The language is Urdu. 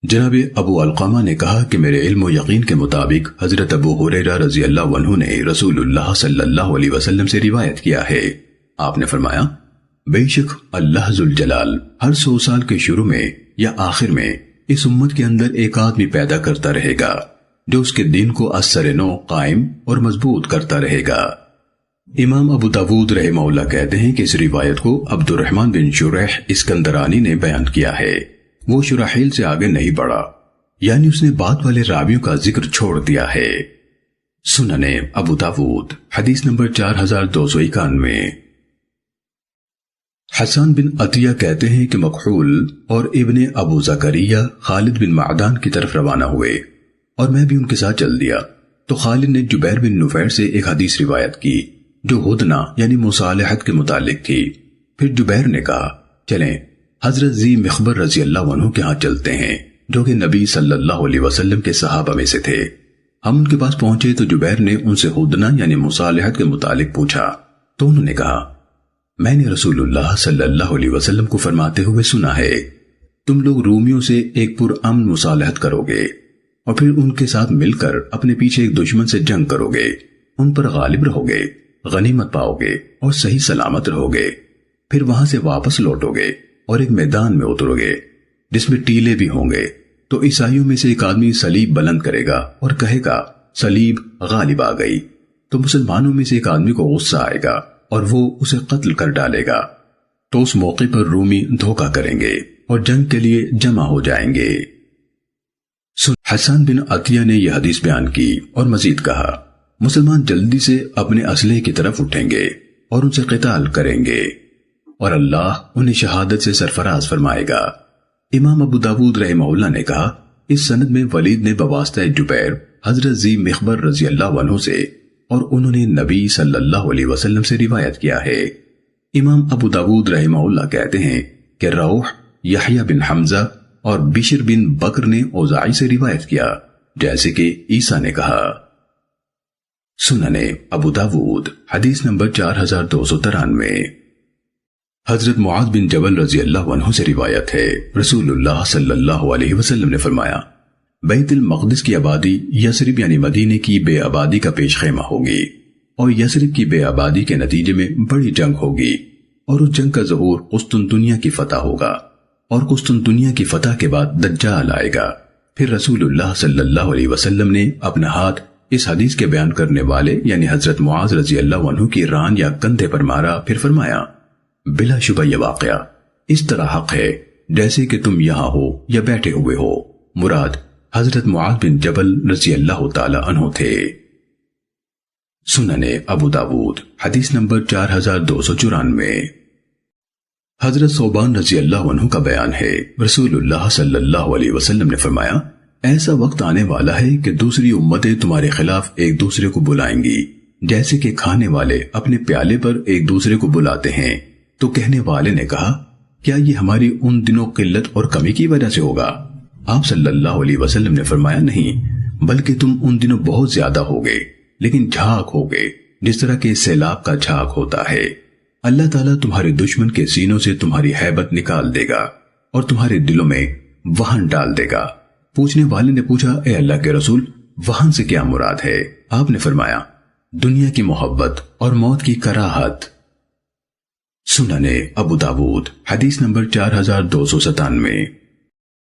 جناب ابو علقمہ نے کہا کہ میرے علم و یقین کے مطابق حضرت ابو ہریرہ رضی اللہ عنہ نے رسول اللہ صلی اللہ علیہ وسلم سے روایت کیا ہے۔ آپ نے فرمایا، بے شک اللہ ذوالجلال ہر 100 سال کے شروع میں یا آخر میں اس امت کے اندر ایک آدمی پیدا کرتا رہے گا جو اس کے دین کو اثر نو قائم اور مضبوط کرتا رہے گا۔ امام ابو داود رحمہ اللہ کہتے ہیں کہ اس روایت کو عبد الرحمن بن شریح اسکندرانی نے بیان کیا ہے۔ وہ شرحیل سے آگے نہیں بڑھا، یعنی اس نے بعد والے راویوں کا ذکر چھوڑ دیا ہے۔ سنن ابو داود حدیث نمبر 4291۔ حسان بن عطیہ کہتے ہیں کہ مکحول اور ابن ابو زکریہ خالد بن معدان کی طرف روانہ ہوئے اور میں بھی ان کے ساتھ چل دیا، تو خالد نے جبیر بن نفیر سے ایک حدیث روایت کی جو ہدنہ یعنی مصالحت کے متعلق تھی۔ پھر جبیر نے کہا، چلیں حضرت ذی مخبر رضی اللہ عنہ کے ہاں چلتے ہیں، جو کہ نبی صلی اللہ علیہ وسلم کے صحابہ میں سے تھے۔ ہم ان کے پاس پہنچے تو جبیر نے ان سے ہدنہ یعنی مصالحت کے متعلق پوچھا، تو انہوں نے کہا، میں نے رسول اللہ صلی اللہ علیہ وسلم کو فرماتے ہوئے سنا ہے، تم لوگ رومیوں سے ایک پرامن مصالحت کرو گے اور پھر ان کے ساتھ مل کر اپنے پیچھے ایک دشمن سے جنگ کرو گے، ان پر غالب رہو گے، غنیمت پاؤ گے اور صحیح سلامت رہو گے، پھر وہاں سے واپس لوٹو گے اور ایک میدان میں اترو گے جس میں ٹیلے بھی ہوں گے، تو عیسائیوں میں سے ایک آدمی صلیب بلند کرے گا اور کہے گا صلیب غالب آ گئی، تو مسلمانوں میں سے ایک آدمی کو غصہ آئے گا اور وہ اسے قتل کر ڈالے گا، تو اس موقع پر رومی دھوکہ کریں گے اور جنگ کے لیے جمع ہو جائیں گے۔ حسان بن عطیہ نے یہ حدیث بیان کی اور مزید کہا، مسلمان جلدی سے اپنے اسلحے کی طرف اٹھیں گے اور ان سے قتال کریں گے اور اللہ انہیں شہادت سے سرفراز فرمائے گا۔ امام ابو داود رحمہ اللہ نے کہا، اس سند میں ولید نے بواسطہ جبیر حضرت ذی مخبر رضی اللہ عنہ سے اور انہوں نے نبی صلی اللہ علیہ وسلم سے روایت کیا ہے۔ امام ابو داود رحمہ اللہ کہتے ہیں کہ روح، یحییٰ بن حمزہ اور بشر بن بکر نے اوزاعی سے روایت کیا، جیسے کہ عیسیٰ نے کہا۔ سنن ابو داود حدیث نمبر 4293۔ حضرت معاذ بن جبل رضی اللہ عنہ سے روایت ہے، رسول اللہ صلی اللہ علیہ وسلم نے فرمایا، بیت المقدس کی آبادی یثرب یعنی مدینے کی بے آبادی کا پیش خیمہ ہوگی، اور یثرب کی بے آبادی کے نتیجے میں بڑی جنگ ہوگی، اور اس جنگ کا ظہور قسطنطنیہ کی فتح ہوگا، اور قسطنطنیہ کی فتح کے بعد دجال آئے گا۔ پھر رسول اللہ صلی اللہ علیہ وسلم نے اپنا ہاتھ اس حدیث کے بیان کرنے والے یعنی حضرت معاذ رضی اللہ عنہ کی ران یا کندھے پر مارا، پھر فرمایا، بلا شبہ یہ واقعہ اس طرح حق ہے جیسے کہ تم یہاں ہو یا بیٹھے ہوئے ہو۔ مراد حضرت معاذ بن جبل رضی اللہ تعالی عنہ تھے۔ سنن ابو داود حدیث نمبر 4294۔ حضرت ثوبان رضی اللہ عنہ کا بیان ہے، رسول اللہ صلی اللہ علیہ وسلم نے فرمایا، ایسا وقت آنے والا ہے کہ دوسری امتیں تمہارے خلاف ایک دوسرے کو بلائیں گی، جیسے کہ کھانے والے اپنے پیالے پر ایک دوسرے کو بلاتے ہیں۔ تو کہنے والے نے کہا، کیا یہ ہماری ان دنوں قلت اور کمی کی وجہ سے ہوگا؟ آپ صلی اللہ علیہ وسلم نے فرمایا، نہیں، بلکہ تم ان دنوں بہت زیادہ ہوگے، لیکن جھاگ ہوگے جس طرح کے سیلاب کا جھاگ ہوتا ہے۔ اللہ تعالیٰ تمہارے دشمن کے سینوں سے تمہاری ہیبت نکال دے گا اور تمہارے دلوں میں وہن ڈال دے گا۔ پوچھنے والے نے پوچھا، اے اللہ کے رسول، وہن سے کیا مراد ہے؟ آپ نے فرمایا، دنیا کی محبت اور موت کی کراہت۔ سنن ابو داود حدیث نمبر 4297۔